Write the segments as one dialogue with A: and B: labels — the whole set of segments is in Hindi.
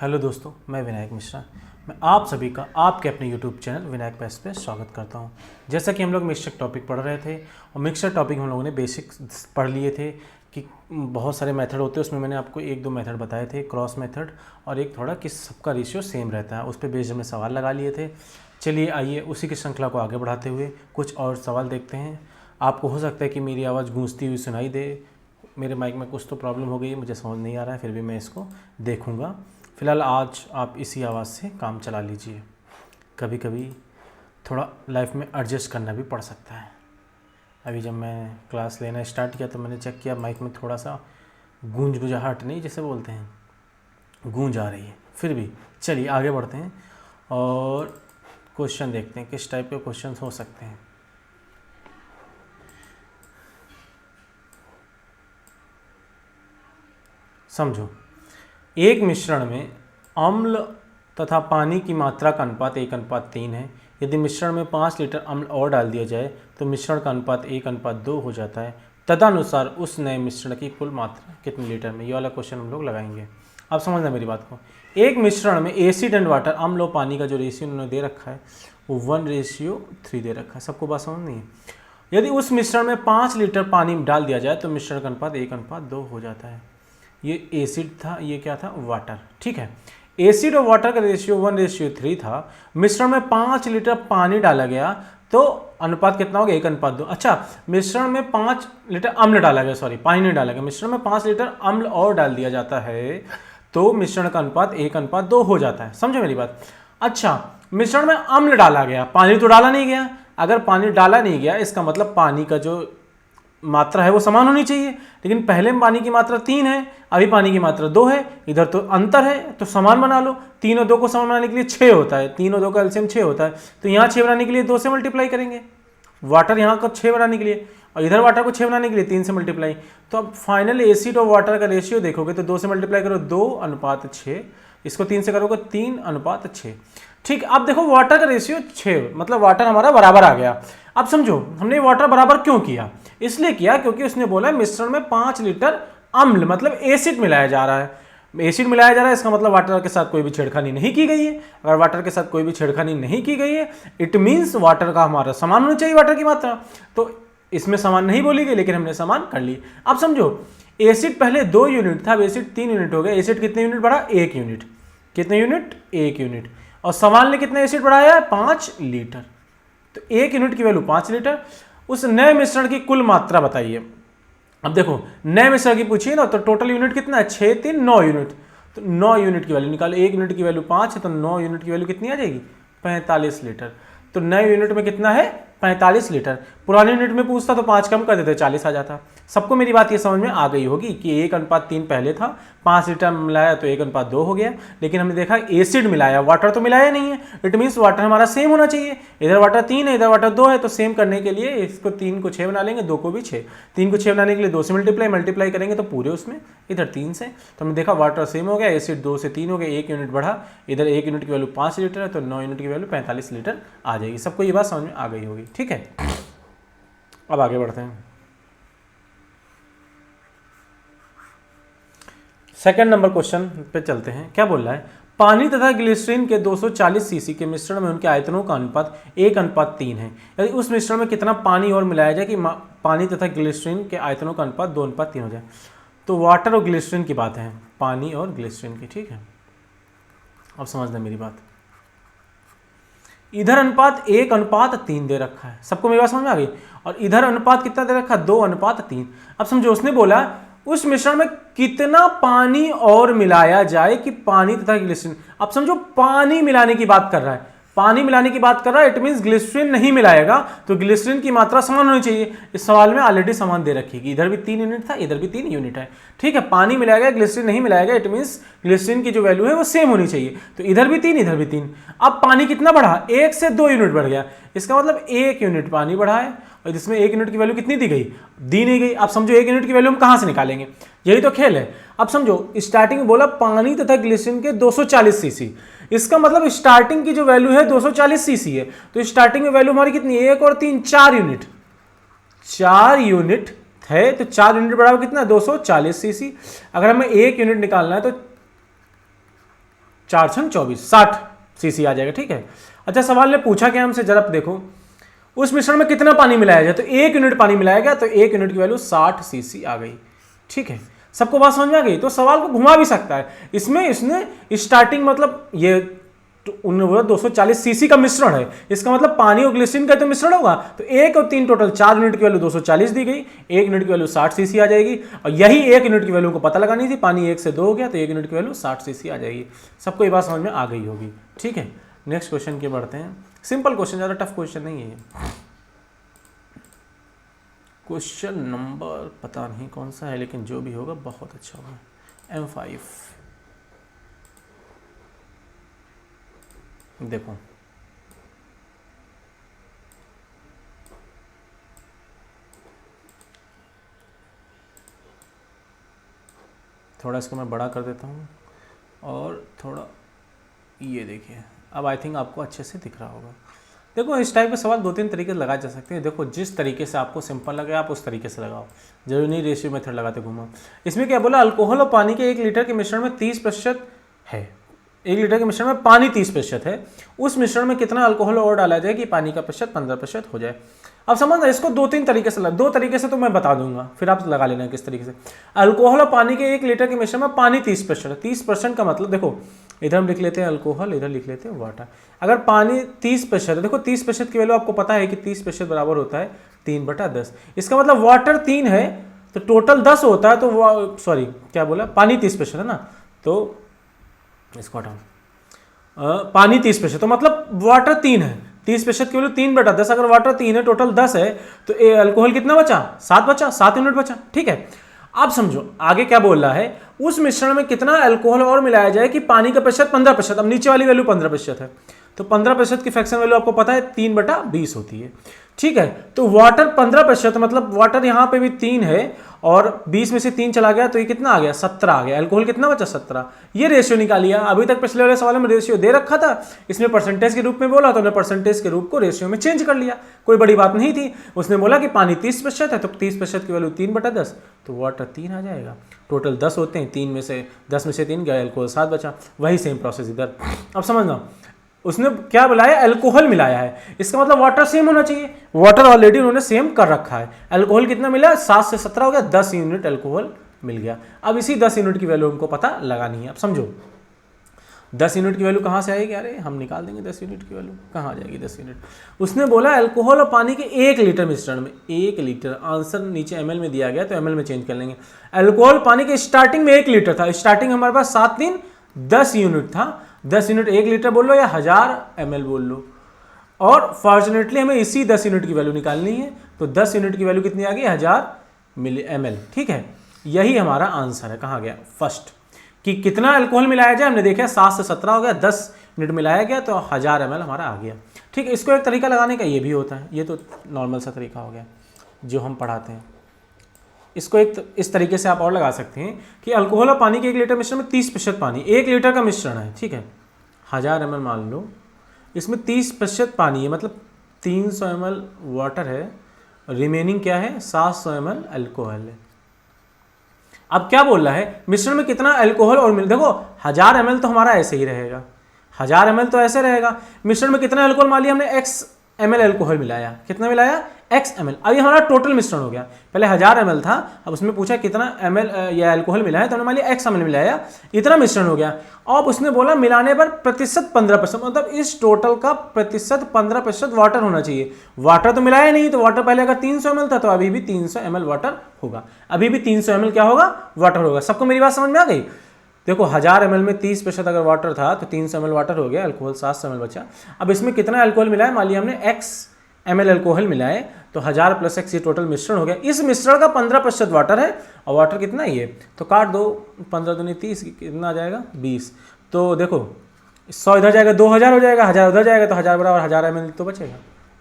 A: हेलो दोस्तों, मैं विनायक मिश्रा। मैं आप सभी का आपके अपने यूट्यूब चैनल विनायक पैस पे स्वागत करता हूं। जैसा कि हम लोग मिक्सचर टॉपिक पढ़ रहे थे और मिक्सचर टॉपिक हम लोगों ने बेसिक्स पढ़ लिए थे कि बहुत सारे मेथड होते हैं। उसमें मैंने आपको एक दो मेथड बताए थे, क्रॉस मेथड और एक थोड़ा कि सबका रेशियो सेम रहता है। उस पर बेस्ड हमने सवाल लगा लिए थे। चलिए आइए उसी की श्रृंखला को आगे बढ़ाते हुए कुछ और सवाल देखते हैं। आपको हो सकता है कि मेरी आवाज़ गूंजती हुई सुनाई दे, मेरे माइक में कुछ तो प्रॉब्लम हो गई है, मुझे समझ नहीं आ रहा है, फिर भी मैं इसको देखूंगा। फ़िलहाल आज आप इसी आवाज़ से काम चला लीजिए। कभी कभी थोड़ा लाइफ में एडजस्ट करना भी पड़ सकता है। अभी जब मैं क्लास लेना स्टार्ट किया तो मैंने चेक किया माइक में थोड़ा सा गुंजाहट नहीं, जैसे बोलते हैं, गूंज आ रही है। फिर भी चलिए आगे बढ़ते हैं और क्वेश्चन देखते हैं किस टाइप के क्वेश्चन हो सकते हैं। समझो, एक मिश्रण में अम्ल तथा पानी की मात्रा का अनुपात 1:3 है। यदि मिश्रण में 5 लीटर अम्ल और डाल दिया जाए तो मिश्रण का अनुपात 1:2 हो जाता है। तदनुसार उस नए मिश्रण की कुल मात्रा कितने लीटर में? ये वाला क्वेश्चन हम लोग लगाएंगे। अब समझना मेरी बात को। एक मिश्रण में एसिड एंड वाटर, अम्ल और पानी का जो रेशियो उन्होंने दे रखा है वो 1:3 दे रखा है। सबको बात समझ नहीं है? यदि उस मिश्रण में 5 लीटर पानी डाल दिया जाए तो मिश्रण का अनुपात 1:2 हो जाता है। ये एसिड था, ये क्या था? वाटर। ठीक है, एसिड और वाटर का रेशियो 1:3 था। मिश्रण में 5 लीटर पानी डाला गया तो अनुपात कितना हो गया? 1:2। अच्छा, मिश्रण में 5 लीटर अम्ल डाला गया, सॉरी पानी नहीं डाला गया, मिश्रण में 5 लीटर अम्ल और डाल दिया जाता है तो मिश्रण का अनुपात 1:2 हो जाता है। समझो मेरी बात? अच्छा, मिश्रण में अम्ल डाला गया, पानी तो डाला नहीं गया। अगर पानी डाला नहीं गया इसका मतलब पानी का जो मात्रा है वो समान होनी चाहिए, लेकिन पहले में पानी की मात्रा 3 है, अभी पानी की मात्रा 2 है, इधर तो अंतर है तो समान बना लो। 3 और 2 को समान बनाने के लिए 6 होता है, 3 और 2 का एलसीएम 6 होता है, तो यहाँ 6 बनाने के लिए 2 से मल्टीप्लाई करेंगे। वाटर यहाँ का 6 बनाने के लिए और इधर वाटर को 6 बनाने के लिए 3 से मल्टीप्लाई। तो अब फाइनल एसिड और वाटर का रेशियो देखोगे तो 2 से मल्टीप्लाई करो 2:6, इसको 3 से करोगे 3:6। ठीक, अब देखो वाटर का रेशियो 6, मतलब वाटर हमारा बराबर आ गया। अब समझो हमने वाटर बराबर क्यों किया? इसलिए किया क्योंकि उसने बोला मिश्रण में 5 लीटर अम्ल, मतलब एसिड मिलाया जा रहा है। एसिड मिलाया जा रहा है, इसका मतलब वाटर के साथ कोई भी छेड़खानी नहीं की गई है। अगर वाटर के साथ कोई भी छेड़खानी नहीं की गई है इट मीन्स वाटर का हमारा समान होना चाहिए, वाटर की मात्रा। तो इसमें समान नहीं बोली गई, लेकिन हमने समान कर ली। अब समझो, एसिड पहले 2 यूनिट था, अब एसिड 3 यूनिट हो गया। एसिड कितने यूनिट बढ़ा? 1 यूनिट। कितने यूनिट? 1 यूनिट। और सवाल ने कितना एसिड बढ़ाया है? 5 लीटर। तो 1 यूनिट की वैल्यू 5 लीटर। उस नए मिश्रण की कुल मात्रा बताइए। अब देखो, नए मिश्रण की पूछिए ना, तो टोटल यूनिट कितना है? 6 3 9 यूनिट। तो 9 यूनिट की वैल्यू निकालो। 1 यूनिट की वैल्यू 5 है तो 9 यूनिट की वैल्यू कितनी आ जाएगी? 45 लीटर। तो नए यूनिट में कितना है? 45 लीटर। पुराने यूनिट में पूछता तो 5 कम कर देते, 40 आ जाता। सबको मेरी बात ये समझ में आ गई होगी कि 1:3 पहले था, 5 लीटर मिलाया तो 1:2 हो गया। लेकिन हमने देखा एसिड मिलाया, वाटर तो मिलाया नहीं है। इट मीन्स वाटर हमारा सेम होना चाहिए। इधर वाटर 3 है, इधर वाटर 2 है, तो सेम करने के लिए इसको 3 को 6 बना लेंगे, 2 को भी 6। 3 को 6 बनाने के लिए 2 से मल्टीप्लाई करेंगे तो पूरे उसमें, इधर 3 से। तो हमने देखा वाटर सेम हो गया, एसिड 2 से 3 हो गया, 1 यूनिट बढ़ा। इधर 1 यूनिट की वैल्यू 5 लीटर है तो 9 यूनिट की वैल्यू 45 लीटर आ जाएगी। सबको ये बात समझ में आ गई होगी। ठीक है, अब आगे बढ़ते हैं। सेकंड नंबर क्वेश्चन पे चलते हैं। क्या बोल रहा है? पानी तथा ग्लिसरीन के 240 सीसी के मिश्रण में उनके आयतनों का अनुपात 1:3 है। यदि उस मिश्रण में कितना पानी और मिलाया जाए कि पानी तथा ग्लिसरीन के आयतनों का अनुपात 2:3 हो जाए। तो वाटर और ग्लिसरीन की बात है, पानी और ग्लिसरीन की। ठीक है, अब समझना मेरी बात। इधर अनुपात 1:3 दे रखा है, सबको मेरी बात समझ में आ गई। और इधर अनुपात कितना दे रखा है? 2:3। अब समझो, उसने बोला उस मिश्रण में कितना पानी और मिलाया जाए कि पानी तथा ग्लिसरीन। अब समझो पानी मिलाने की बात कर रहा है, पानी मिलाने की बात कर रहा है, इट मींस ग्लिसरीन नहीं मिलाएगा तो ग्लिसरीन की मात्रा समान होनी चाहिए। इस सवाल में ऑलरेडी समान दे रखी, इधर भी 3 यूनिट था, इधर भी 3 यूनिट है। ठीक है, पानी मिलाएगा, ग्लिसरीन नहीं मिलाएगा, इट मींस ग्लिसरीन की जो वैल्यू है वो सेम होनी चाहिए। तो इधर भी 3, इधर भी 3। अब पानी कितना बढ़ा? 1 से 2 यूनिट बढ़ गया, इसका मतलब 1 यूनिट पानी बढ़ा है। और इसमें 1 यूनिट की वैल्यू कितनी दी गई? दी नहीं गई। अब समझो 1 यूनिट की वैल्यू हम कहां से निकालेंगे? यही तो खेल है। अब समझो, स्टार्टिंग में बोला पानी तथा ग्लिसरीन के 240 सीसी, इसका मतलब स्टार्टिंग की जो वैल्यू है 240 सीसी है। तो स्टार्टिंग में वैल्यू हमारी कितनी है? 1 और 3 4 यूनिट। 4 यूनिट थे तो 4 यूनिट बराबर कितना? 240 सीसी। अगर हमें 1 यूनिट निकालना है तो 4 छन 24, 60 सीसी आ जाएगा। ठीक है। अच्छा, सवाल ने पूछा कि हमसे जरा देखो उस मिश्रण में कितना पानी मिलाया जाए, तो 1 यूनिट पानी मिलाया गया, तो 1 यूनिट की वैल्यू 60 सीसी आ गई। ठीक है, सबको बात समझ में आ गई। तो सवाल को घुमा भी सकता है इसमें, इसने स्टार्टिंग मतलब ये 240 सीसी का मिश्रण है, इसका मतलब पानी और ग्लिसरीन का तो मिश्रण होगा, तो 1 और 3 टोटल 4 यूनिट की वैल्यू 240 दी गई, 1 यूनिट की वैल्यू 60 सीसी आ जाएगी, और यही 1 यूनिट की वैल्यू को पता लगानी थी, पानी 1 से 2 हो गया तो 1 यूनिट की वैल्यू 60 सीसी आ जाएगी। सबको ये बात समझ में आ गई होगी। ठीक है, नेक्स्ट क्वेश्चन की बढ़ते हैं। सिंपल क्वेश्चन, ज़्यादा टफ क्वेश्चन नहीं है। क्वेश्चन नंबर पता नहीं कौन सा है, लेकिन जो भी होगा बहुत अच्छा होगा। M5 देखो, थोड़ा इसको मैं बड़ा कर देता हूँ और थोड़ा ये देखिए, अब आई थिंक आपको अच्छे से दिख रहा होगा। देखो, इस टाइप के सवाल 2-3 तरीके से लगाए जा सकते हैं। देखो, जिस तरीके से आपको सिंपल लगे आप उस तरीके से लगाओ, जरूरी नहीं रेशियो मेथड लगाते घूमो। इसमें क्या बोला, अल्कोहल और पानी के 1 लीटर के मिश्रण में 30% है, 1 लीटर के मिश्रण में पानी 30% है, उस मिश्रण में कितना अल्कोहल और डाला जाए कि पानी का प्रतिशत 15% हो जाए। अब समझना, इसको 2-3 तरीके से 2 तरीके से तो मैं बता दूंगा, फिर आप लगा लेना किस तरीके से। अल्कोहल और पानी के 1 लीटर के मिश्रण में पानी 30% है। 30% का मतलब देखो, इधर हम लिख लेते हैं अल्कोहल, इधर लिख लेते हैं वाटर। अगर पानी 30% है, देखो 30% की वैल्यू आपको पता है कि 30% बराबर होता है 3/10। इसका मतलब वाटर 3 है तो टोटल 10 होता है, तो सॉरी क्या बोला, पानी 30% है ना, तो इसको हटाओ, पानी 30% तो मतलब वाटर 3 है, 30% की वैल्यू 3/10। अगर वाटर 3 है, टोटल 10 है, तो अल्कोहल कितना बचा, 7 बचा, 7 यूनिट बचा। ठीक है, अब समझो आगे क्या बोल रहा है, उस मिश्रण में कितना अल्कोहल और मिलाया जाए कि पानी का प्रतिशत 15%। अब नीचे वाली वैल्यू 15% है, तो 15% की फ्रैक्शन वैल्यू आपको पता है 3/20 होती है। ठीक है, तो वाटर 15%, मतलब वाटर यहाँ पे भी 3 है और 20 में से 3 चला गया, तो ये कितना आ गया, 17 आ गया। अल्कोहल कितना बचा, 17। ये रेशियो निकालिए। अभी तक पिछले वाले सवाल में रेशियो दे रखा था, इसमें परसेंटेज के रूप में बोला, तो हमने परसेंटेज के रूप को रेशियो में चेंज कर लिया, कोई बड़ी बात नहीं थी। उसने बोला कि पानी 30% है, तो 30% की वैल्यू 3/10, तो वाटर 3 आ जाएगा। टोटल 10 होते हैं, 10 में से 3 गया, अल्कोहल 7 बचा। वही सेम प्रोसेस इधर। अब समझना, उसने क्या बुलाया, अल्कोहल मिलाया है, इसका मतलब वाटर सेम होना चाहिए। वाटर ऑलरेडी उन्होंने सेम कर रखा है। अल्कोहल कितना मिला, 7 से 17 हो गया, 10 यूनिट अल्कोहल मिल गया। अब इसी 10 यूनिट की वैल्यू हमको पता लगानी है। अब समझो 10 यूनिट की वैल्यू कहाँ से आएगी, अरे हम निकाल देंगे 10 यूनिट की वैल्यू, कहाँ आ जाएगी 10 यूनिट। उसने बोला अल्कोहल और पानी के 1 लीटर मिश्रण में, 1 लीटर, आंसर नीचे ml में दिया गया तो ml में चेंज कर लेंगे। अल्कोहल पानी के स्टार्टिंग में 1 लीटर था, स्टार्टिंग हमारे पास 7 3 10 यूनिट था। 10 यूनिट 1 लीटर बोल लो या 1000 ml बोल लो, और फॉर्चुनेटली हमें इसी 10 यूनिट की वैल्यू निकालनी है, तो 10 यूनिट की वैल्यू कितनी आ गई, 1000 ml। ठीक है, यही हमारा आंसर है। कहाँ गया, फर्स्ट, कि कितना अल्कोहल मिलाया जाए, हमने देखा 7 से 17 हो गया, 10 यूनिट मिलाया गया तो 1000 ml हमारा आ गया। ठीक है, इसको एक तरीका लगाने का ये भी होता है, ये तो नॉर्मल सा तरीका हो गया जो हम पढ़ाते हैं। इसको एक इस तरीके से आप और लगा सकते हैं कि अल्कोहल और पानी के 1 लीटर मिश्रण में 30% पानी, 1 लीटर का मिश्रण है। ठीक है, 1000 ml मान लो, इसमें 30% पानी है, मतलब 300 ml वाटर है, रिमेनिंग क्या है, 700 ml अल्कोहल है। अब क्या बोल रहा है, मिश्रण में कितना अल्कोहल और मिल, देखो 1000 ml तो हमारा ऐसे ही रहेगा, 1000 ml तो ऐसे रहेगा। मिश्रण में कितना अल्कोहल मान लिया हमने, x ml अल्कोहल मिलाया, कितना मिलाया, x ml। अब ये हमारा टोटल मिश्रण हो गया, पहले 1000 ml था, अब उसमें पूछा कितना ml या अल्कोहल मिलाया, तो हमने मान लिया x ml मिलाया, इतना मिश्रण हो गया। अब उसने बोला मिलाने पर प्रतिशत 15%, मतलब इस टोटल का प्रतिशत 15% वाटर होना चाहिए। वाटर तो मिलाया नहीं, तो वाटर पहले अगर 300 ml था तो अभी भी 300 ml वाटर होगा, अभी भी 300 ml क्या होगा, वाटर होगा। सबको मेरी बात समझ में आ गई। देखो 1000 ml में 30% अगर वाटर था तो 300 ml वाटर हो गया, अल्कोहल 700 ml बचा। अब इसमें कितना अल्कोहल मिलाया, मान लिया हमने x ml अल्कोहल मिलाए, तो 1000 + x ये टोटल मिश्रण हो गया। इस मिश्रण का 15% वाटर है, और वाटर कितना है ये, तो काट दो, 15 दूनी 30, कितना आ जाएगा 20। तो देखो 100 इधर जाएगा, 2000 हो जाएगा, 1000 उधर जाएगा, तो 1000 बराबर 1000 ml तो बचेगा।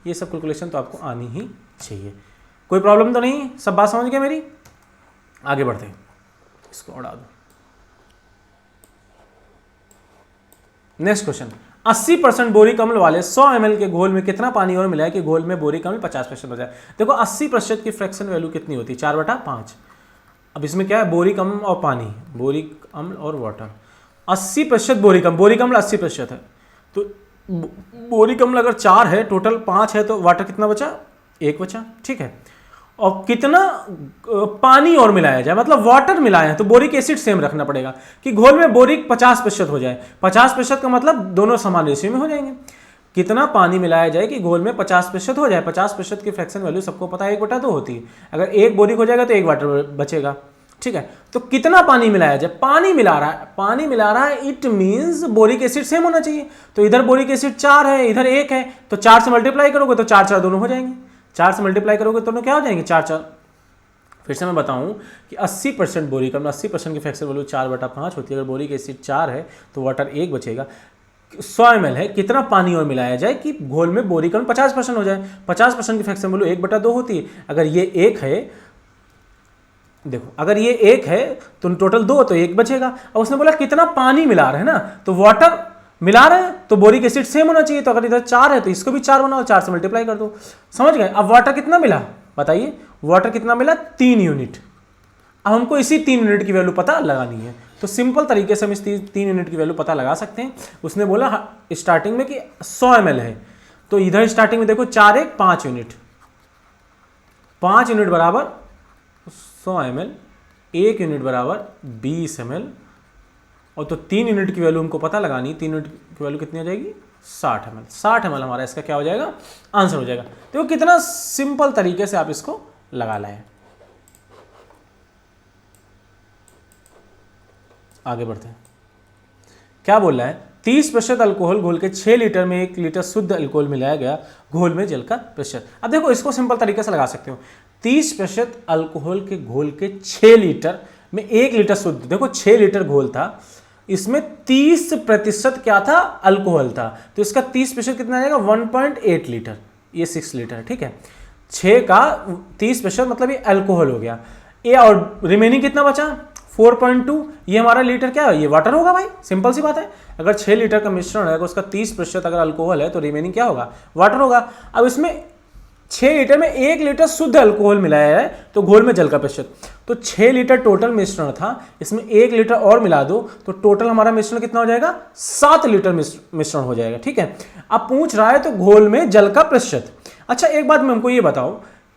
A: ये सब कैलकुलेशन तो आपको आनी ही चाहिए, कोई प्रॉब्लम तो नहीं, सब बात समझ गए मेरी। आगे बढ़ते हैं, इसको उड़ा दो। नेक्स्ट क्वेश्चन, 80% बोरिक अम्ल वाले 100 ml के घोल में कितना पानी और मिलाए कि घोल में बोरिक अम्ल 50% हो जाए। देखो 80% की फ्रैक्शन वैल्यू कितनी होती है, 4/5। अब इसमें क्या है, बोरिक अम्ल और पानी, बोरिक अम्ल और वाटर। 80% बोरिक अम्ल, बोरिक अम्ल 80% है, तो बोरिक अम्ल अगर 4 है, टोटल 5 है, तो वाटर कितना बचा? 1 बचा, ठीक है। और कितना पानी और मिलाया जाए, मतलब वाटर मिलाया है तो बोरिक एसिड सेम रखना पड़ेगा कि घोल में बोरिक 50% हो जाए। 50% का मतलब दोनों समान रेशियो में हो जाएंगे। कितना पानी मिलाया जाए कि घोल में 50% हो जाए। 50% की फ्रैक्शन वैल्यू सबको पता है 1/2 होती है। अगर 1 बोरिक हो जाएगा तो 1 वाटर बचेगा, ठीक है। तो कितना पानी मिलाया जाए? पानी मिला रहा है, पानी मिला रहा है, it means boric acid same होना चाहिए। तो इधर बोरिक एसिड 4 है, इधर 1 है, तो 4 से मल्टीप्लाई करोगे तो 4 दोनों हो जाएंगे। 4 से मल्टीप्लाई करोगे तो दोनों क्या हो जाएंगे? 4। फिर से मैं बताऊं कि 80% बोरिक अम्ल, 80% की फ्रैक्शन वैल्यू 4/5 होती है। अगर बोरिक एसिड 4 है तो वाटर 1 बचेगा। 100 ml है, कितना पानी और मिलाया जाए कि घोल में बोरिक अम्ल 50% हो जाए? 50% की फ्रैक्शन वैल्यू 1/2 होती है। अगर ये 1 है, देखो अगर ये 1 है तो टोटल 2, तो 1 बचेगा। अब उसने बोला कितना पानी मिला रहे हैं ना, तो वाटर मिला रहे हैं तो बोरिक एसिड सेम होना चाहिए। तो अगर इधर 4 है तो इसको भी 4 बनाओ, 4 से मल्टीप्लाई कर दो। समझ गए? अब वाटर कितना मिला बताइए? वाटर कितना मिला? 3 यूनिट। अब हमको इसी 3 यूनिट की वैल्यू पता लगानी है, तो सिंपल तरीके से हम इस 3 यूनिट की वैल्यू पता लगा सकते हैं। उसने बोला स्टार्टिंग में कि 100 ml है, तो इधर स्टार्टिंग में देखो 4 1 5 यूनिट, 5 यूनिट बराबर 100 ml, 1 यूनिट बराबर 20 ml, और तो 3 यूनिट की वैल्यू हमको पता लगानी। 3 यूनिट की वैल्यू कितनी हो जाएगी? 60 ml। 60 ml हमारा इसका क्या हो जाएगा? आंसर हो जाएगा। देखो कितना सिंपल तरीके से आप इसको लगा लाए। आगे बढ़ते हैं। क्या बोल रहा है? 30% अल्कोहल घोल के 6 लीटर में 1 लीटर शुद्ध अल्कोहल मिलाया गया, घोल में जल का प्रतिशत। अब देखो इसको सिंपल तरीके से लगा सकते हो। 30% अल्कोहल के घोल के 6 लीटर में 1 लीटर शुद्ध, देखो 6 लीटर घोल था, इसमें 30% क्या था? अल्कोहल था, तो इसका 30% कितना आ जाएगा? 1.8 लीटर, ये 6 लीटर, ठीक है। 6 का 30% मतलब ये अल्कोहल हो गया। ये और रिमेनिंग कितना बचा? 4.2। ये हमारा लीटर क्या है? ये वाटर होगा भाई, सिंपल सी बात है। अगर 6 लीटर का मिश्रण है तो उसका 30% अगर अल्कोहल है तो रिमेनिंग क्या होगा? वाटर होगा। अब इसमें 6 लीटर में 1 लीटर शुद्ध अल्कोहल मिलाया है, तो घोल में जल का प्रतिशत, तो 6 लीटर टोटल मिश्रण था, इसमें 1 लीटर और मिला दो तो टोटल हमारा मिश्रण कितना हो जाएगा? 7 लीटर मिश्रण हो जाएगा, ठीक है। अब पूछ रहा है तो घोल में जल का प्रतिशत। अच्छा एक बात मैं हमको ये बताओ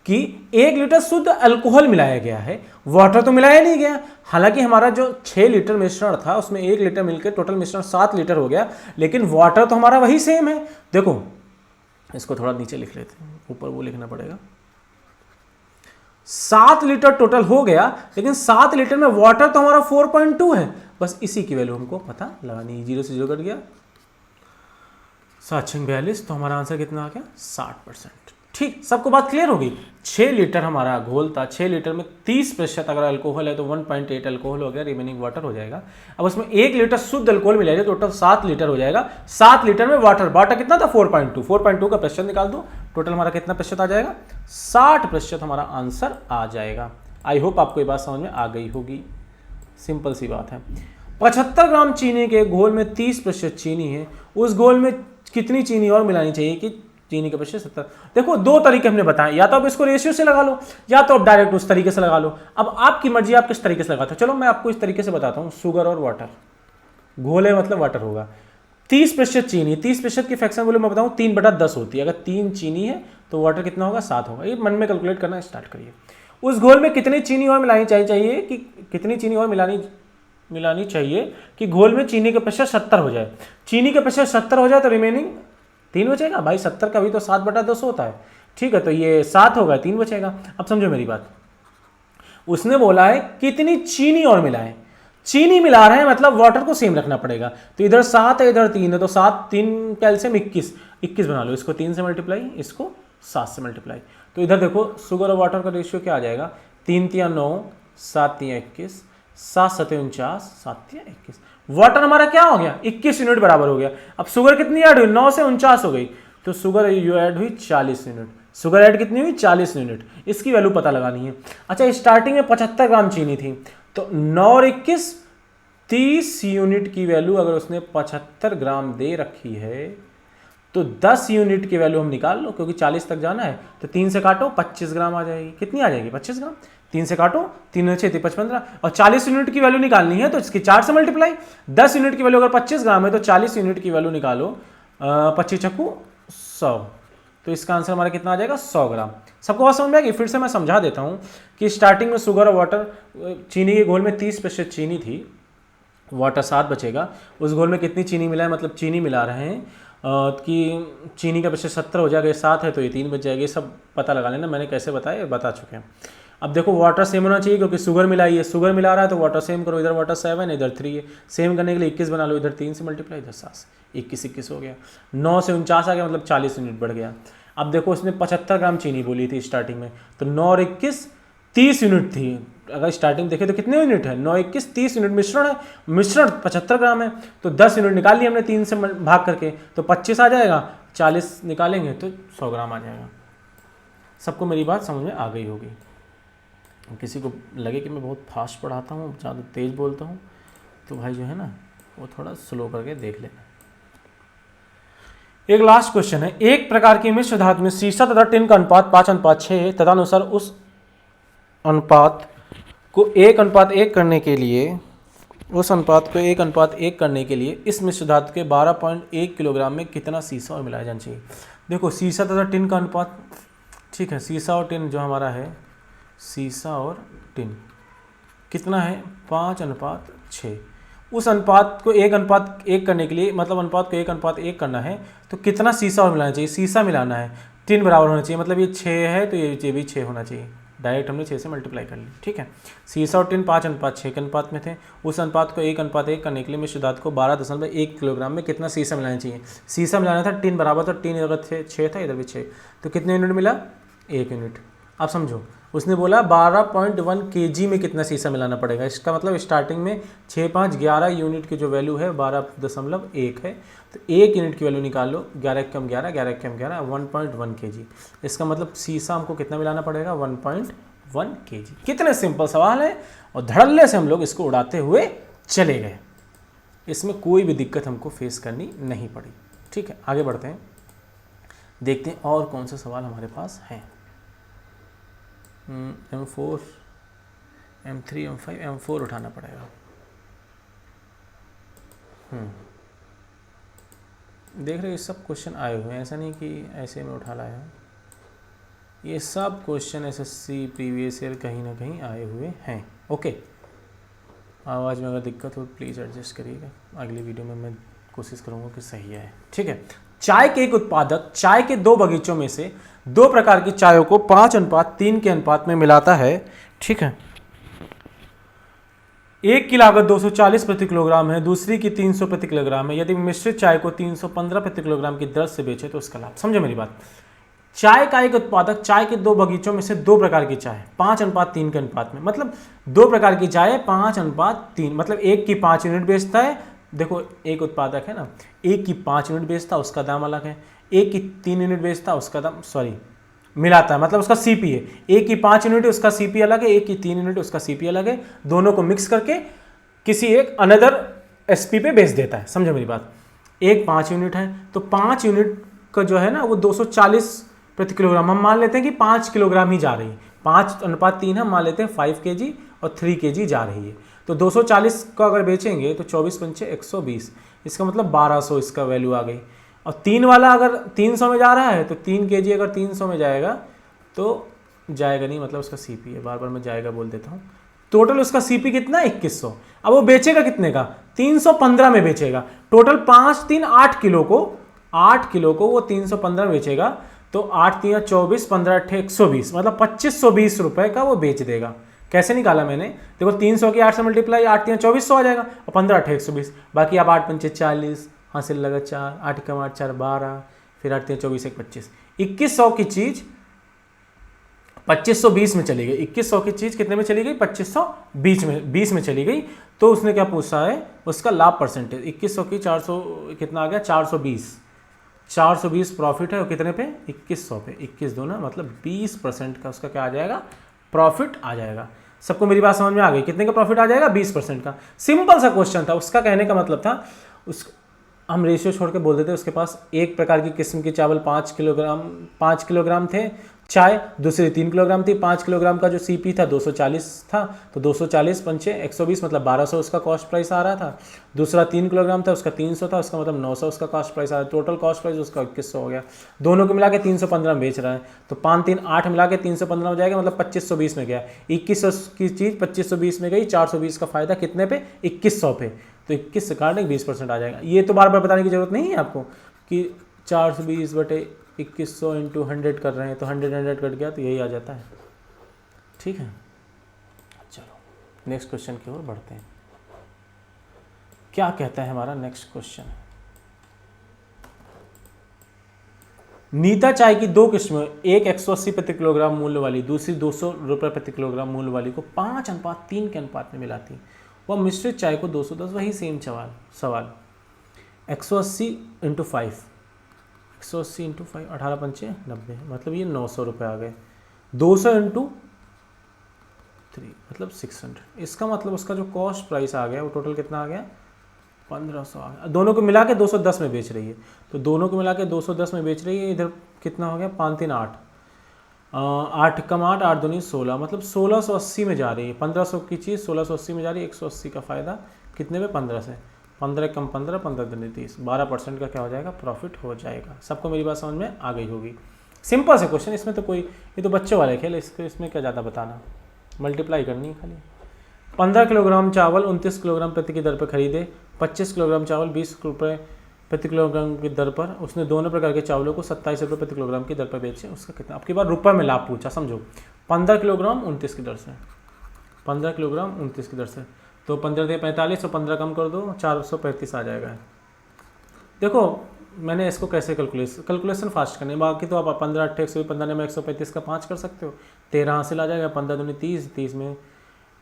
A: कि 1 लीटर शुद्ध अल्कोहल मिलाया गया है, वाटर तो मिलाया नहीं गया। हालांकि हमारा जो 6 लीटर मिश्रण था उसमें 1 लीटर मिलकर टोटल मिश्रण 7 लीटर हो गया, लेकिन वाटर तो हमारा वही सेम है। देखो इसको थोड़ा नीचे लिख लेते हैं, ऊपर वो लिखना पड़ेगा। 7 लीटर टोटल हो गया, लेकिन 7 लीटर में वाटर तो हमारा 4.2 है। बस इसी की वैल्यू हमको पता लगानी। 0 से 0 कट गया, 7×42, तो हमारा आंसर कितना आ गया? 60%। ठीक, सबको बात क्लियर होगी। 6 लीटर हमारा घोल था, 6 लीटर में 30% अगर अल्कोहल है तो 1.8 अल्कोहल हो गया, रिमेनिंग वाटर हो जाएगा। अब उसमें 1 लीटर शुद्ध अल्कोहल मिलाएगा, टोटल 7 लीटर हो जाएगा। 7 लीटर में वाटर कितना था? 4.2। 4.2 का प्रतिशत निकाल दो, टोटल हमारा कितना प्रतिशत आ जाएगा? 60% हमारा आंसर आ जाएगा। आई होप आपको ये बात समझ में आ गई होगी, सिंपल सी बात है। 75 ग्राम चीनी के घोल में 30% चीनी है, उस घोल में कितनी चीनी और मिलानी चाहिए कि चीनी का प्रतिशत 70? देखो 2 तरीके हमने बताए, या तो आप इसको रेशियो से लगा लो या तो आप डायरेक्ट उस तरीके से लगा लो। अब आपकी मर्जी, आप किस तरीके से लगाते हो। चलो मैं आपको इस तरीके से बताता हूँ। शुगर और वाटर, घोल है मतलब वाटर होगा। 30% चीनी, 30% की फ्रैक्शन वैल्यू मैं बताऊँ 3/10 होती है। अगर 3 चीनी है तो वाटर कितना होगा? 7 होगा। ये मन में कैलकुलेट करना स्टार्ट करिए। उस घोल में कितनी चीनी और मिलानी चाहिए कि कितनी चीनी और मिलानी चाहिए कि घोल में चीनी का प्रतिशत 70 हो जाए। चीनी का प्रतिशत 70 हो जाए तो रिमेनिंग 3 बचेगा। भाई 70 का भी तो 7/10 होता है, ठीक है। तो ये 7 होगा, 3 बचेगा। अब समझो मेरी बात, उसने बोला है कितनी चीनी और मिलाएं। चीनी मिला रहे हैं मतलब वाटर को सेम रखना पड़ेगा। तो इधर 7 है, इधर 3 है, तो 7 3 कैल्शियम 21 बना लो। इसको 3 से मल्टीप्लाई, इसको 7 से मल्टीप्लाई। तो इधर देखो शुगर और वाटर का रेशियो क्या आ जाएगा? 3 × 9, 7 × 21, 7 × 7 = 49, 7 × 21। वाटर हमारा क्या हो गया? 21 यूनिट बराबर हो गया। अब शुगर कितनी ऐड हुई? 9 से 49 हो गई, तो शुगर ऐड हुई 40 यूनिट। शुगर ऐड कितनी हुई? 40 यूनिट। इसकी वैल्यू पता लगानी है। अच्छा स्टार्टिंग में 75 ग्राम चीनी थी, तो 9 और 21 30 यूनिट की वैल्यू अगर उसने 75 ग्राम दे रखी है तो 10 यूनिट की वैल्यू हम निकाल लो, क्योंकि 40 तक जाना है। तो 3 से काटो, 25 ग्राम आ जाएगी। कितनी आ जाएगी? 25 ग्राम। 3 से काटो, 3 6 3 5 15, और 40 यूनिट की वैल्यू निकालनी है तो इसकी 4 से मल्टीप्लाई। 10 यूनिट की वैल्यू अगर 25 ग्राम है तो 40 यूनिट की वैल्यू निकालो, 25 चक्कू 100, तो इसका आंसर हमारा कितना आ जाएगा 100 ग्राम। सबको बात समझ में आएगी? फिर से मैं समझा देता हूँ कि स्टार्टिंग में शुगर और वाटर, चीनी के घोल में 30% चीनी थी, वाटर 7 बचेगा। उस घोल में कितनी चीनी मिला है, मतलब चीनी मिला रहे हैं कि चीनी का प्रतिशत 70 हो जाएगा, 7 है तो ये 3 बच जाएगा। ये सब पता लगा लेना, मैंने कैसे बताया बता चुके हैं। अब देखो वाटर सेम होना चाहिए क्योंकि शुगर मिलाई है, शुगर मिला रहा है तो वाटर सेम करो, इधर वाटर 7 है इधर 3 है, सेम करने के लिए 21 बना लो, इधर 3 से मल्टीप्लाई, इधर 7, 21 हो गया, 9 से 49 आ गया, मतलब 40 यूनिट बढ़ गया। अब देखो इसने 75 ग्राम चीनी बोली थी स्टार्टिंग में, तो 9 और 21 30 यूनिट थी। अगर स्टार्टिंग देखें तो कितने यूनिट है, 9 21 30 यूनिट मिश्रण है, मिश्रण 75 ग्राम है, तो 10 यूनिट निकाल लिया हमने 3 से भाग करके, तो 25 आ जाएगा, 40 निकालेंगे तो 100 ग्राम आ जाएगा। सबको मेरी बात समझ में आ गई होगी। किसी को लगे कि मैं बहुत फास्ट पढ़ाता हूँ, ज़्यादा तेज़ बोलता हूँ, तो भाई जो है ना वो थोड़ा स्लो करके देख लेना। एक लास्ट क्वेश्चन है, एक प्रकार की मिश्र धातु में सीसा तथा टिन का अनुपात 5:6 है, तदनुसार उस अनुपात को 1:1 करने के लिए, उस अनुपात को 1:1 करने के लिए इस मिश्र धातु के 12.1 किलोग्राम में कितना सीसा और मिलाया जाना चाहिए। देखो सीसा तथा टिन का अनुपात, ठीक है, सीसा और टिन जो हमारा है, सीसा और टिन कितना है 5:6। उस अनुपात को 1:1 करने के लिए, मतलब अनुपात को 1:1 करना है तो कितना सीसा और मिलाना चाहिए, सीसा मिलाना है, टिन बराबर होना चाहिए, मतलब ये 6 है तो ये भी 6 होना चाहिए, डायरेक्ट हमने 6 से मल्टीप्लाई कर ली, ठीक है। सीसा और टिन 5:6 के अनुपात में थे, उस अनुपात को 1:1 करने के लिए मिश्र धातु को 12.1 किलोग्राम में कितना सीसा मिलाना चाहिए। सीसा मिलाना था, टिन बराबर था, टिन अगर 6 था, इधर भी 6, तो कितने यूनिट मिला 1 यूनिट। आप समझो, उसने बोला 12.1 kg में कितना सीसा मिलाना पड़ेगा, इसका मतलब स्टार्टिंग में 6 5 11 यूनिट की जो वैल्यू है 12.1 है, तो 1 यूनिट की वैल्यू निकाल लो, 11 कम 11 11 कम 11 1.1 kg। इसका मतलब सीसा हमको कितना मिलाना पड़ेगा 1.1 kg। कितने सिंपल सवाल है और धड़ल्ले से हम लोग इसको उड़ाते हुए चले गए, इसमें कोई भी दिक्कत हमको फेस करनी नहीं पड़ी, ठीक है। आगे बढ़ते हैं, देखते हैं और कौन से सवाल हमारे पास हैं। M4 M3 M5 M4 उठाना पड़ेगा। देख रहे हो ये सब क्वेश्चन आए हुए हैं, ऐसा नहीं कि ऐसे में उठा लाया, ये सब क्वेश्चन SSC प्रीवियस ईयर कहीं ना कहीं आए हुए हैं। ओके, आवाज़ में अगर दिक्कत हो प्लीज़ एडजस्ट करिएगा, अगली वीडियो में मैं कोशिश करूँगा कि सही है, ठीक है। चाय के एक उत्पादक चाय के 2 बगीचों में से 2 प्रकार की चायों को 5:3 के अनुपात में मिलाता है, ठीक है। एक की लागत 240 प्रति किलोग्राम है, दूसरी की 300 प्रति किलोग्राम है। यदि मिश्रित चाय को 315 प्रति किलोग्राम की दर से बेचे तो उसका लाभ। समझो मेरी बात, चाय का एक उत्पादक चाय के 2 बगीचों में से 2 प्रकार की चाय 5:3 के अनुपात में, मतलब 2 प्रकार की चाय 5:3, मतलब एक की 5 यूनिट बेचता है। देखो एक उत्पादक है ना, एक की 5 यूनिट बेचता, उसका दाम अलग है, एक की 3 यूनिट बेचता, उसका दाम मिलाता है, मतलब उसका सीपी है, एक की 5 यूनिट उसका सीपी अलग है, एक की 3 यूनिट उसका सीपी अलग है, दोनों को मिक्स करके किसी एक अनदर एसपी पे बेच देता है। समझो मेरी बात, एक 5 यूनिट है तो 5 यूनिट का जो है ना वो 240 प्रति किलोग्राम, हम मान लेते हैं कि 5 किलोग्राम ही जा रही है, 5:3 हम मान लेते हैं 5 kg और 3 kg जा रही है, तो 240 का अगर बेचेंगे तो 24 पंचे 120, इसका मतलब 1200 इसका वैल्यू आ गई। और 3 वाला अगर 300 में जा रहा है तो 3 kg अगर 300 में जाएगा तो जाएगा नहीं, मतलब उसका सीपी है, बार बार मैं जाएगा बोल देता हूँ। टोटल उसका सीपी कितना 2100। अब वो बेचेगा कितने का, 315 में बेचेगा। टोटल 5 3 8 किलो को, 8 किलो को वो 315 में बेचेगा, तो 8 3 24 15 8 120, मतलब 2520 रुपए का वो बेच देगा। कैसे निकाला मैंने, देखो 300 की 8 से मल्टीप्लाई, 8 3 2400 आ जाएगा और 15 8 120, बाकी अब 8 पंचे 40, हासिल लगा 4, 8 कम 8 4 12, फिर 8 3 24 1 25, 2100 की चीज 2520 में चली गई। 2100 की चीज कितने में चली गई, 2520 में चली गई। तो उसने क्या पूछा है, उसका लाभ परसेंटेज। 2100 की 400 कितना आ गया, 420 प्रॉफिट है, और कितने पे 2100 पे, 21 दो ना, मतलब 20% का उसका क्या आ जाएगा, प्रॉफिट आ जाएगा। सबको मेरी बात समझ में आ गई, कितने का प्रॉफिट आ जाएगा, 20% का। सिंपल सा क्वेश्चन था, उसका कहने का मतलब था उस हम रेशियो छोड़ के बोल देते उसके पास एक प्रकार की किस्म के चावल 5 किलोग्राम थे, चाय दूसरी 3 किलोग्राम थी, 5 किलोग्राम का जो सीपी था 240 था, तो 240 पंचे 120 मतलब 1200 उसका कॉस्ट प्राइस आ रहा था। दूसरा 3 किलोग्राम था उसका 300 था, उसका मतलब 900 उसका कॉस्ट प्राइस आ रहा है। टोटल कॉस्ट प्राइस उसका 2100 हो गया। दोनों को मिला के 315 बेच रहा है, तो 5 3 8 मिला के 315 हो जाएगा, मतलब 2520 में गया। 2100 की चीज़ 2520 में गई, 420 का फायदा कितने पे? 2100 पे। तो 21 से काटने 20% आ जाएगा। ये तो बार बार बताने की जरूरत नहीं है आपको कि 420 बटे 2100 इंटू 100 कर रहे हैं, तो 100 कट गया तो यही आ जाता है। ठीक है, चलो नेक्स्ट क्वेश्चन की ओर बढ़ते हैं। क्या कहता है हमारा नेक्स्ट क्वेश्चन? नीता चाय की 2 किस्में, एक 180 प्रति किलोग्राम मूल्य वाली, दूसरी 200 रुपये प्रति किलोग्राम मूल्य वाली को 5:3 के अनुपात में मिलाती। वह मिश्रित चाय को 210, वही सेम सवाल 180 इंटू 5, 180 इंटू 5 18 पंचे 90, मतलब ये 900 रुपये आ गए। 200 इंटू 3 मतलब 600। इसका मतलब उसका जो कॉस्ट प्राइस आ गया वो टोटल कितना आ गया? 1500 आ गया। दोनों को मिला के 210 में बेच रही है, तो दोनों को मिला के 210 में बेच रही है। इधर कितना हो गया? 5 3 8, 8 कम 8 8 दूनी 16, मतलब 1680 में जा रही है। 1500 की चीज़ 1680 में जा रही है। 180 का फ़ायदा कितने में? 15 से। 15 कम 15, 15 दूनी 30, 12% का क्या हो जाएगा? प्रॉफिट हो जाएगा। सबको मेरी बात समझ में आ गई होगी। सिंपल से क्वेश्चन, इसमें तो कोई, ये तो बच्चों वाले खेल, इसमें क्या ज़्यादा बताना, मल्टीप्लाई करनी है खाली। 15 किलोग्राम चावल 29 किलोग्राम प्रति की दर पर खरीदे। 25 किलोग्राम चावल 20 रुपये प्रति किलोग्राम की दर पर उसने दोनों प्रकार के चावलों को 27 रुपये प्रति किलोग्राम की दर पर बेचे। उसका कितना? आपकी बार रुपये में लाभ पूछा, समझो। 15 किलोग्राम 29 की दर से, 15 किलोग्राम 29 की दर से, तो 15 दे 45 और 15 कम कर दो, 435 आ जाएगा। देखो मैंने इसको कैसे कैलकुलेशन फास्ट करने, बाकी तो आप 15 8 120 15 में 135 का 5 कर सकते हो। 13 हासिल आ जाएगा, 15 दूनी 30, 30 में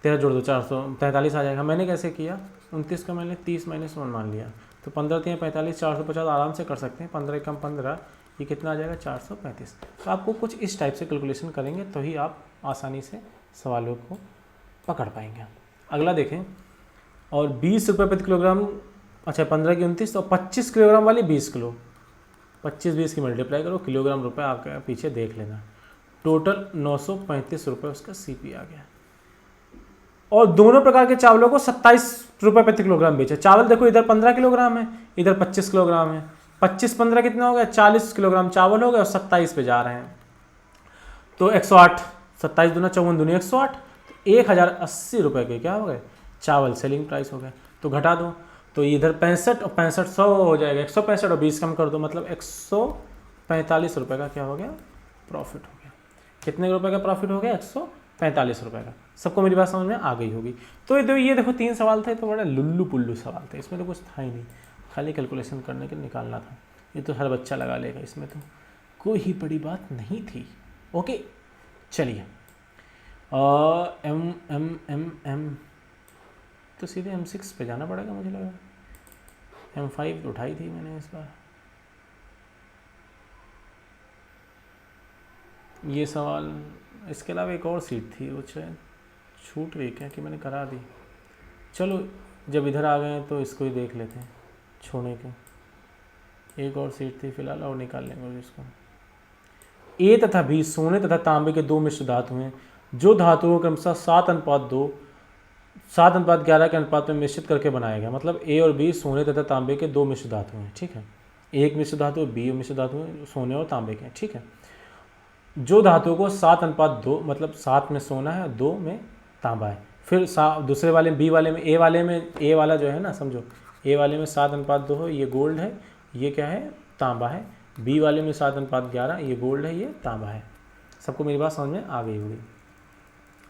A: 13 जोड़ दो 443 आ जाएगा। मैंने कैसे किया? 29 का मैंने 30 - 1 मान लिया, तो 15 3 45, 450 आराम से कर सकते हैं। 15 कम 15, ये कितना आ जाएगा? 435। तो आपको कुछ इस टाइप से कैलकुलेशन करेंगे तो ही आप आसानी से सवालों को पकड़ पाएंगे। अगला देखें, और 20 रुपये प्रति किलोग्राम, अच्छा 15 की 29, तो 25 किलोग्राम वाली 20 किलो, 25 20 की मल्टीप्लाई करो, किलोग्राम रुपये आपके पीछे देख लेना। टोटल 935 रुपये उसका सीपी आ गया। और दोनों प्रकार के चावलों को 27 रुपये प्रति किलोग्राम बेचा। चावल देखो इधर 15 किलोग्राम है, इधर 25 किलोग्राम है। 25 15 कितना हो गया? 40 किलोग्राम चावल हो गया, और 27 पे जा रहे हैं, तो 108, 27 दूना 54 दूनी 108, तो 1080 रुपये के क्या हो गए? चावल सेलिंग प्राइस हो गए। तो घटा दो, तो इधर 65 और 65 100 हो जाएगा, 165 और 20 कम कर दो, मतलब 145 रुपये का क्या हो गया? प्रॉफिट हो गया। कितने रुपए का प्रॉफिट हो गया? 145 रुपये का। सबको मेरी बात समझ में आ गई होगी। तो ये देखो 3 सवाल थे, तो बड़ा लुल्लू पुल्लू सवाल थे, इसमें तो कुछ था ही नहीं, खाली कैलकुलेशन करने के निकालना था। ये तो हर बच्चा लगा लेगा, इसमें तो कोई ही बड़ी बात नहीं थी। ओके चलिए, एम तो सीधे M6 पे जाना पड़ेगा मुझे लगा। M5 तो उठाई थी मैंने इस बार। ये सवाल, इसके अलावा एक और सीट थी, वो शायद छूट गई क्या कि मैंने करा दी। चलो जब इधर आ गए हैं तो इसको ही देख लेते हैं, छोड़ने के। एक और सीट थी फिलहाल, और निकाल लेंगे इसको। ए तथा बी सोने तथा तांबे के 2 मिश्र धातु हैं, जो धातुओं को क्रमशः 7:2 7:11 के अनुपात में मिश्रित करके बनाया गया। मतलब ए और बी सोने तथा तांबे के 2 मिश्र धातु हैं, ठीक है। एक मिश्र धातु, बी मिश्र धातु है, सोने और तांबे के, ठीक है। जो धातुओं को 7:2, मतलब 7 में सोना है और 2 में तांबा है। फिर दूसरे वाले बी वाले में, ए वाला जो है ना, समझो ए वाले में 7:2 हो, ये गोल्ड है, ये क्या है? तांबा है। बी वाले में 7:11, ये गोल्ड है, ये तांबा है। सबको मेरी बात समझ में आ गई होगी।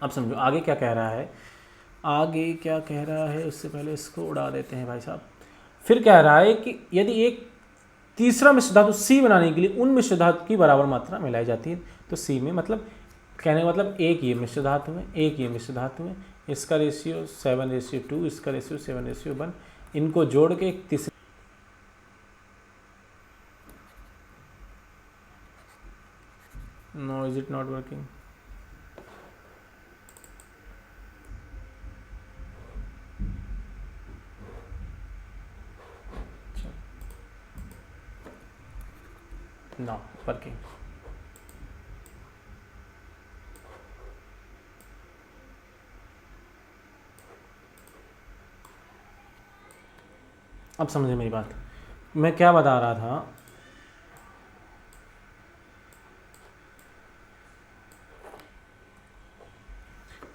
A: अब समझो आगे क्या कह रहा है। आगे क्या कह रहा है, उससे पहले इसको उड़ा देते हैं भाई साहब। फिर कह रहा है कि यदि एक तीसरा मिश्र धातु सी बनाने के लिए उन मिश्र धातु की बराबर मात्रा मिलाई जाती है, तो सी में, मतलब कहने का मतलब एक ये मिश्र धातु है, एक ये मिश्र धातु है, इसका रेशियो 7:2, इसका रेशियो 7:1, इनको जोड़ के एक तीसरी, no is it not working? No working. अब समझे मेरी बात, मैं क्या बता रहा था,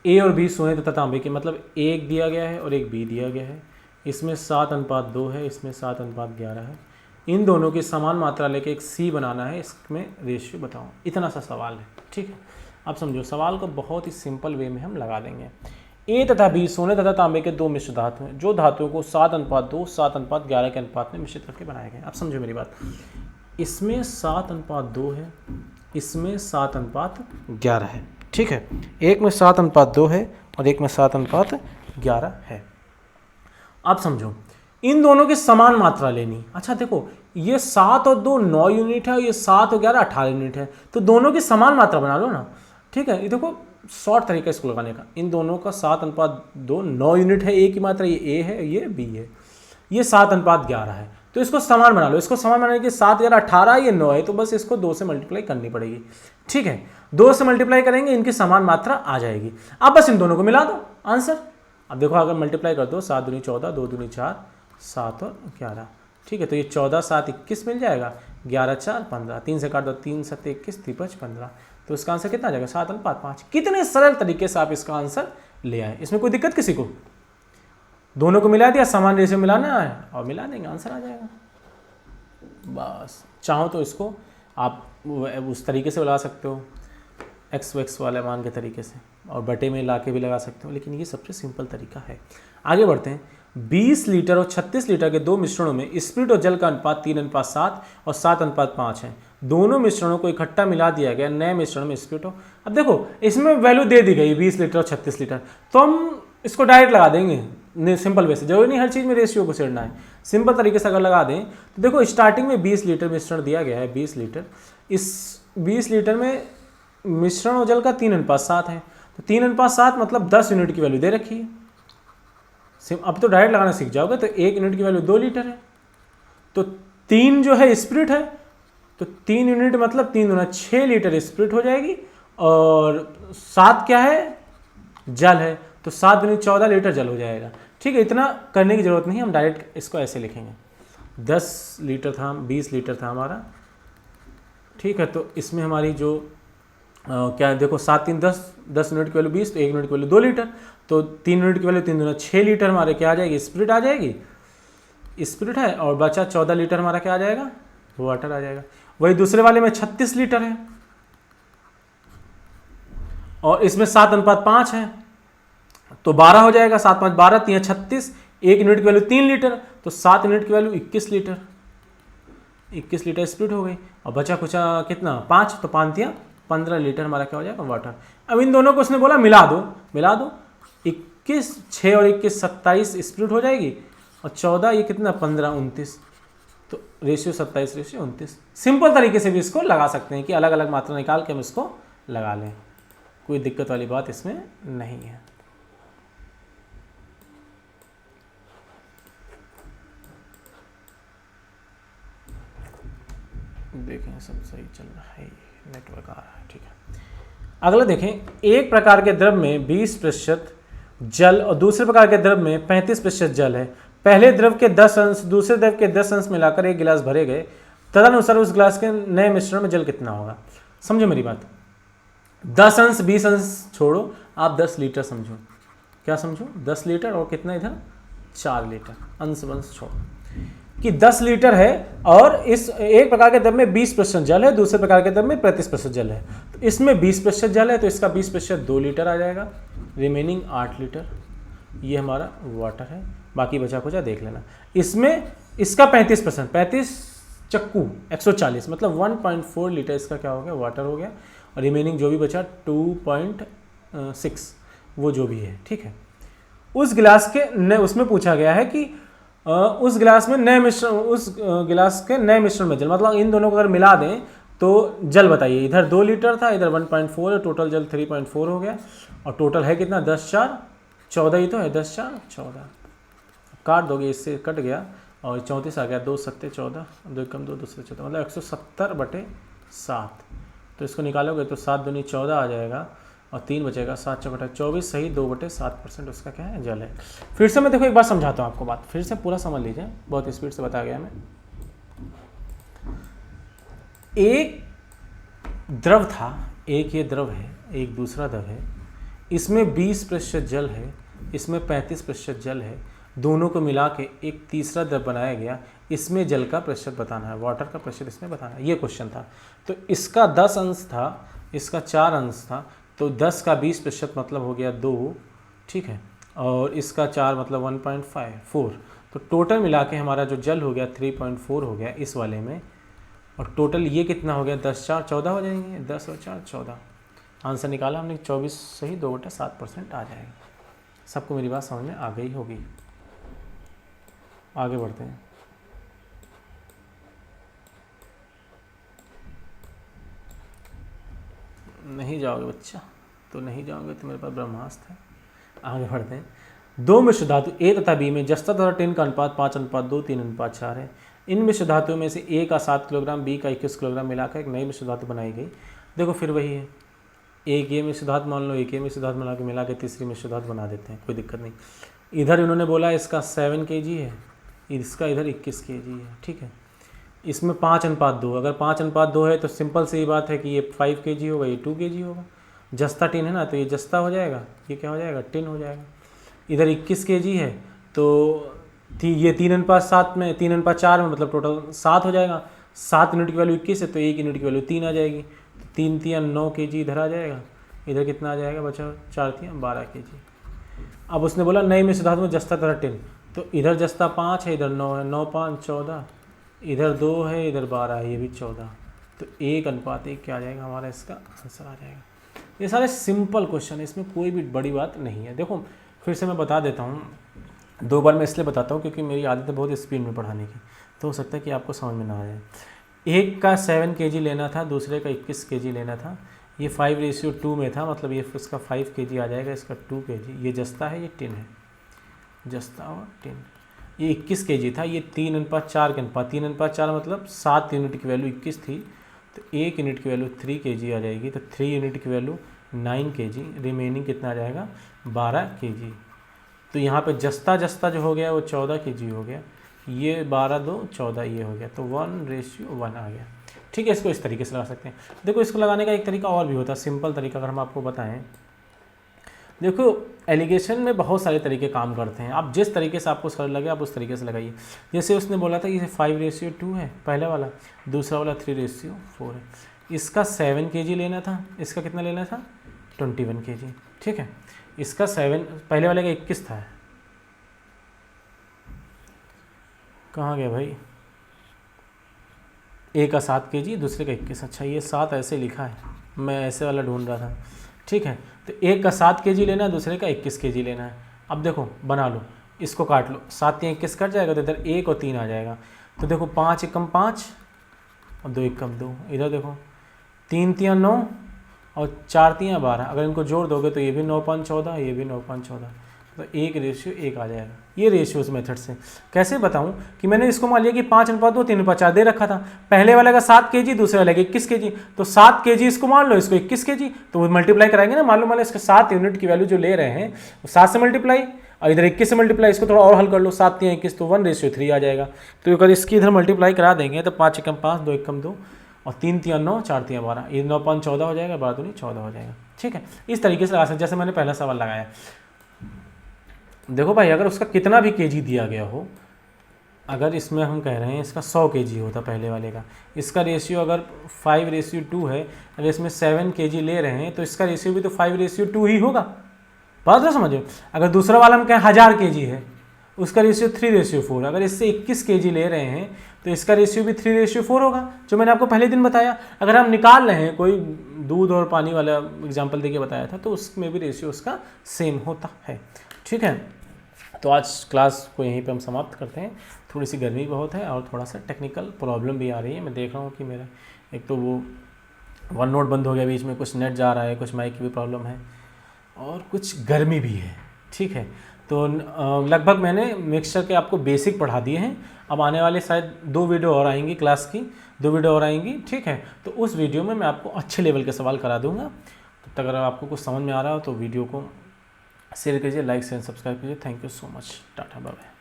A: ए और बी सोने तथा तांबे के, मतलब एक दिया गया है और एक बी दिया गया है, इसमें 7:2 है, इसमें 7:11 है, इन दोनों की समान मात्रा लेके एक सी बनाना है, इसमें रेशियो बताओ। इतना सा सवाल है, ठीक है। अब समझो सवाल को बहुत ही सिंपल वे में हम लगा देंगे। ए तथा बी सोने तथा तांबे के दो मिश्र धातु हैं, जो धातुओं को 7:2 7:11 के अनुपात में मिश्रित करके बनाए गए। अब समझो मेरी बात, इसमें 7:2 है, इसमें 7:11 है, ठीक है। एक में 7:2 है और एक में 7:11 है। अब समझो इन दोनों की समान मात्रा लेनी। अच्छा देखो, ये 7 और 2 9 यूनिट है, ये 7 और 11 18 यूनिट है, तो दोनों की समान मात्रा बना लो ना, ठीक है। ये देखो शॉर्ट तरीका इसको लगाने का, इन दोनों का 7:2 9 यूनिट है, ए की मात्रा ये ए है, ये बी है, ये 7:11 है, तो इसको समान बना लो। इसको समान बनाने के 7 11 18, ये 9 है, तो बस इसको 2 से मल्टीप्लाई करनी पड़ेगी, ठीक है। 2 से मल्टीप्लाई करेंगे, इनकी समान मात्रा आ जाएगी। अब बस इन दोनों को मिला दो, आंसर। अब देखो अगर मल्टीप्लाई कर दो, 7 दूनी 14, 2 दूनी 4, 7 और 11, ठीक है। तो ये 14 7 21 मिल जाएगा, 11 4 15, 3 से काट दो, 3 7 21, 3 5 15, तो इसका आंसर कितना आ जाएगा 7:5। कितने सरल तरीके से आप इसका आंसर ले आए, इसमें कोई दिक्कत किसी को? दोनों को मिला दिया, समान रेशियो मिलाना है और मिला देंगे, आंसर आ जाएगा। बस चाहो तो इसको आप उस तरीके से लगा सकते हो, एक्स वैक्स वाले मान के तरीके से, और बटे में ला के भी लगा सकते हो, लेकिन ये सबसे सिंपल तरीका है। आगे बढ़ते हैं। 20 लीटर और 36 लीटर के दो मिश्रणों में स्पिरिट और जल का अनुपात 3:7 और 7:5 है। दोनों मिश्रणों को इकट्ठा मिला दिया गया, नए मिश्रण में स्पिरिट हो। अब देखो इसमें वैल्यू दे दी गई 20 लीटर और 36 लीटर, तो हम इसको डायरेक्ट लगा देंगे सिंपल वे से, जरूरी नहीं हर चीज़ में रेशियो को छेड़ना है। सिंपल तरीके से अगर लगा दें तो देखो स्टार्टिंग में 20 लीटर मिश्रण दिया गया है, 20 लीटर, इस 20 लीटर में मिश्रण और जल का 3:7 है, तो 3:7 मतलब 10 यूनिट की वैल्यू दे रखी है। अब तो डायरेक्ट लगाना सीख जाओगे, तो 1 यूनिट की वैल्यू 2 लीटर है, तो 3 जो है स्पिरिट है, तो 3 यूनिट मतलब 3 दूना 6 लीटर स्पिरिट हो जाएगी, और 7 क्या है, जल है, तो 7 दूनी 14 लीटर जल हो जाएगा, ठीक है। इतना करने की जरूरत नहीं, हम डायरेक्ट इसको ऐसे लिखेंगे। 10 लीटर था, 20 लीटर था हमारा, ठीक है। तो इसमें हमारी जो क्या है, देखो 7 3 10, 10 यूनिट की वैल्यू 20, तो 1 यूनिट की वैल्यू 2 लीटर, तो 3 यूनिट की वैल्यू 3 दूना 6 लीटर हमारे क्या आ जाएगी, स्पिरिट आ जाएगी, स्पिरिट है, और बचा 14 लीटर हमारा क्या आ जाएगा, वाटर आ जाएगा। वही दूसरे वाले में 36 लीटर है, और इसमें 7:5 है, तो 12 हो जाएगा, 7 5 12, 3 36, 1 यूनिट की वैल्यू 3 लीटर, तो 7 यूनिट की वैल्यू 21 लीटर, 21 लीटर स्पिरिट हो गई, और बचा कुछ कितना 5, तो 5 दिया 15 लीटर हमारा क्या हो जाएगा, वाटर। अब इन दोनों को उसने बोला मिला दो, 21 6 और 21 27 स्पिरिट हो जाएगी, और 14 ये कितना 15 29, तो रेशियो 27 रेशियो 29। सिंपल तरीके से भी इसको लगा सकते हैं कि अलग अलग मात्रा निकाल के हम इसको लगा लें, कोई दिक्कत वाली बात इसमें नहीं है। देखें सब सही चल रहा है, नेटवर्क आ रहा है, ठीक है। अगला देखें, एक प्रकार के द्रव में 20% जल और दूसरे प्रकार के द्रव में 35% जल है। पहले द्रव के 10 अंश दूसरे द्रव के 10 अंश मिलाकर एक गिलास भरे गए, तदनुसार उस गिलास के नए मिश्रण में जल कितना होगा। समझो मेरी बात, 10 अंश 20 अंश छोड़ो, आप 10 लीटर समझो, क्या समझो 10 लीटर, और कितना इधर 4 लीटर, अंश वंश छोड़ो, कि 10 लीटर है, और इस एक प्रकार के द्रव में 20% जल है, दूसरे प्रकार के द्रव में 35% जल है। तो इसमें 20% जल है, तो इसका 20% 2 लीटर आ जाएगा, रिमेनिंग 8 लीटर ये हमारा वाटर है, बाकी बचा कुचा देख लेना। इसमें इसका 35%, 35 चक्कू 140 मतलब 1.4 लीटर इसका क्या हो गया, वाटर हो गया, और रिमेनिंग जो भी बचा 2.6 वो जो भी है, ठीक है। उस गिलास के उसमें पूछा गया है कि उस गिलास में नए मिश्रण, उस गिलास के नए मिश्रण में जल, मतलब इन दोनों को अगर मिला दें तो जल बताइए। इधर 2 लीटर था, इधर 1.4 है, टोटल जल 3.4 हो गया, और टोटल है कितना 10 4 14 ही तो है, 10 4 14 काट दोगे, इससे कट गया, और 34 आ गया, 2 7 14, 2 कम 2 दूसरे 14, मतलब 170/7। तो इसको निकालोगे तो 7 दूनी 14 आ जाएगा, और 3 बचेगा 7/24 सही 2/7% उसका क्या है जल है। फिर से मैं देखो एक बार समझाता हूँ आपको बात, फिर से पूरा समझ लीजिए, बहुत स्पीड से बताया गया मैं। एक द्रव था, एक ये द्रव है, एक दूसरा द्रव है, इसमें 20% जल है, इसमें 35% जल है, दोनों को मिला के एक तीसरा द्रव बनाया गया, इसमें जल का प्रतिशत बताना है, वाटर का प्रतिशत इसमें बताना है, ये क्वेश्चन था। तो इसका 10 अंश था, इसका 4 अंश था, तो 10 का 20% मतलब हो गया 2, ठीक है, और इसका 4 मतलब 1.4, तो टोटल मिला के हमारा जो जल हो गया 3.4 हो गया इस वाले में, और टोटल ये कितना हो गया 10 4 14 हो जाएंगे, 10 और 4 14, आंसर निकाला हमने 24 सही 2/7% आ जाएगा। सबको मेरी बात समझ में आ गई होगी। आगे बढ़ते हैं। नहीं जाओगे बच्चा, तो नहीं जाओगे तो मेरे पास ब्रह्मास्त्र है। आगे बढ़ते हैं। दो मिश्र धातु ए तथा बी में जस्ता तथा टिन का अनुपात 5:2, 3:4 है। इन मिश्र धातुओं में से ए का 7 किलोग्राम, बी का 21 किलोग्राम मिलाकर एक नई मिश्र धातु बनाई गई। देखो फिर वही है, एक ये मिश्र धातु मान लो, एक ये मिश्र धातु मिला के तीसरी मिश्र धातु बना देते हैं, कोई दिक्कत नहीं। इधर इन्होंने बोला इसका 7 kg है, इसका इधर 21 kg है, ठीक है। इसमें 5:2, अगर 5:2 है तो सिंपल सी बात है कि ये 5 kg होगा, ये 2 kg होगा। जस्ता टिन है ना, तो ये जस्ता हो जाएगा, ये क्या हो जाएगा टिन हो जाएगा। इधर 21 kg है तो ये 3:7 में 3:4 में मतलब टोटल 7 हो जाएगा। 7 यूनिट की वैल्यू 21 है तो 1 यूनिट की वैल्यू 3 आ जाएगी, तो 3 3 9 kg इधर आ जाएगा। इधर कितना आ जाएगा बचा 4 3 12 kg। अब उसने बोला नई मिश्र धातु में जस्ता तथा टिन, तो इधर जस्ता 5 है, इधर 9 है, 9 5 14, इधर 2 है, इधर 12 है, ये भी 14, तो 1:1 क्या आ जाएगा हमारा, इसका आंसर आ जाएगा। ये सारे सिंपल क्वेश्चन है, इसमें कोई भी बड़ी बात नहीं है। देखो फिर से मैं बता देता हूँ, 2 बार मैं इसलिए बताता हूँ क्योंकि मेरी आदत है बहुत स्पीड में पढ़ाने की, तो हो सकता है कि आपको समझ में ना आ जाए। एक का 7 kg लेना था, दूसरे का 21 kg लेना था। ये 5:2 में था, मतलब ये इसका 5 kg आ जाएगा, इसका 2 kg। ये जस्ता है, ये टिन है, जस्ता और टिन। ये 21 kg था, ये 3:4 के अनुपात, 3:4 मतलब 7 यूनिट की वैल्यू 21 थी, तो 1 यूनिट की वैल्यू 3 kg आ जाएगी, तो 3 यूनिट की वैल्यू 9 kg, रिमेनिंग कितना आ जाएगा 12 kg। तो यहाँ पे जस्ता जस्ता जो हो गया वो 14 kg हो गया, ये 12 2 14 ये हो गया, तो 1:1 आ गया, ठीक है। इसको इस तरीके से लगा सकते हैं। देखो इसको लगाने का एक तरीका और भी होता है, सिंपल तरीका अगर हम आपको बताएं। देखो एलिगेशन में बहुत सारे तरीके काम करते हैं, आप जिस तरीके से आपको सरल लगे आप उस तरीके से लगाइए। जैसे उसने बोला था ये 5:2 है पहले वाला, दूसरा वाला 3:4 है। इसका 7 kg लेना था, इसका कितना लेना था 21 kg, ठीक है। इसका 7 पहले वाले का 21 था, कहाँ गया भाई, ए का 7 kg, दूसरे का 21। अच्छा ये 7 ऐसे लिखा है, मैं ऐसे वाला ढूंढ रहा था, ठीक है। तो एक का 7 kg लेना है, दूसरे का 21 kg लेना है। अब देखो बना लो, इसको काट लो, 7 3 21 कट जाएगा, तो इधर 1 और 3 आ जाएगा। तो देखो 5 एकम 5 और 2 एकम 2, इधर देखो 3 3 9 और 4 3 12, अगर इनको जोड़ दोगे तो ये भी 9 5 14, ये भी 9 5 14, तो 1:1 आ जाएगा। ये रेशियो उस मेथड से कैसे बताऊं कि मैंने इसको मान लिया कि 5:2 3:4 दे रखा था, पहले वाले का 7 kg, दूसरे वाले का 21 kg, तो 7 kg इसको मान लो, इसको 21 kg, तो वो मल्टीप्लाई कराएंगे ना, मालूम मान लो इसके 7 यूनिट की वैल्यू जो ले रहे हैं वो 7 से मल्टीप्लाई और इधर 21 से मल्टीप्लाई, इसको थोड़ा और हल कर लो, 7 3 21, तो 1:3 आ जाएगा। तो अगर इसकी इधर मल्टीप्लाई करा देंगे तो 5 एकम 5 2 एकम 2 और 3 3 9 4 3 12, ये 9 5 14 हो जाएगा, 12 दूनी 14 हो जाएगा, ठीक है। इस तरीके से लगा सकते, जैसे मैंने पहला सवाल लगाया। देखो भाई अगर उसका कितना भी kg दिया गया हो, अगर इसमें हम कह रहे हैं इसका 100 kg होता पहले वाले का, इसका रेशियो अगर 5:2 है, अगर इसमें 7 kg ले रहे हैं तो इसका रेशियो भी तो 5:2 ही होगा, बात तो समझो। अगर दूसरा वाला हम कहें 1000 kg है, उसका रेशियो 3:4, अगर इससे 21 kg ले रहे हैं तो इसका रेशियो भी 3:4 होगा, जो मैंने आपको पहले दिन बताया। अगर हम निकाल रहे हैं कोई दूध और पानी वाला एग्जाम्पल देके बताया था, तो उसमें भी रेशियो उसका सेम होता है, ठीक है। तो आज क्लास को यहीं पे हम समाप्त करते हैं। थोड़ी सी गर्मी बहुत है और थोड़ा सा टेक्निकल प्रॉब्लम भी आ रही है। मैं देख रहा हूँ कि मेरा एक तो वो वन नोट बंद हो गया बीच में, कुछ नेट जा रहा है, कुछ माइक की भी प्रॉब्लम है और कुछ गर्मी भी है, ठीक है। तो लगभग मैंने मिक्सचर के आपको बेसिक पढ़ा दिए हैं। अब आने वाले शायद 2 वीडियो और आएंगी, क्लास की 2 वीडियो और आएंगी, ठीक है। तो उस वीडियो में मैं आपको अच्छे लेवल के सवाल करा दूँगा। तो तो अगर आपको कुछ समझ में आ रहा हो तो वीडियो को शेयर कीजिए, लाइक शेयर सब्सक्राइब कीजिए। Thank you so much, tata bye bye.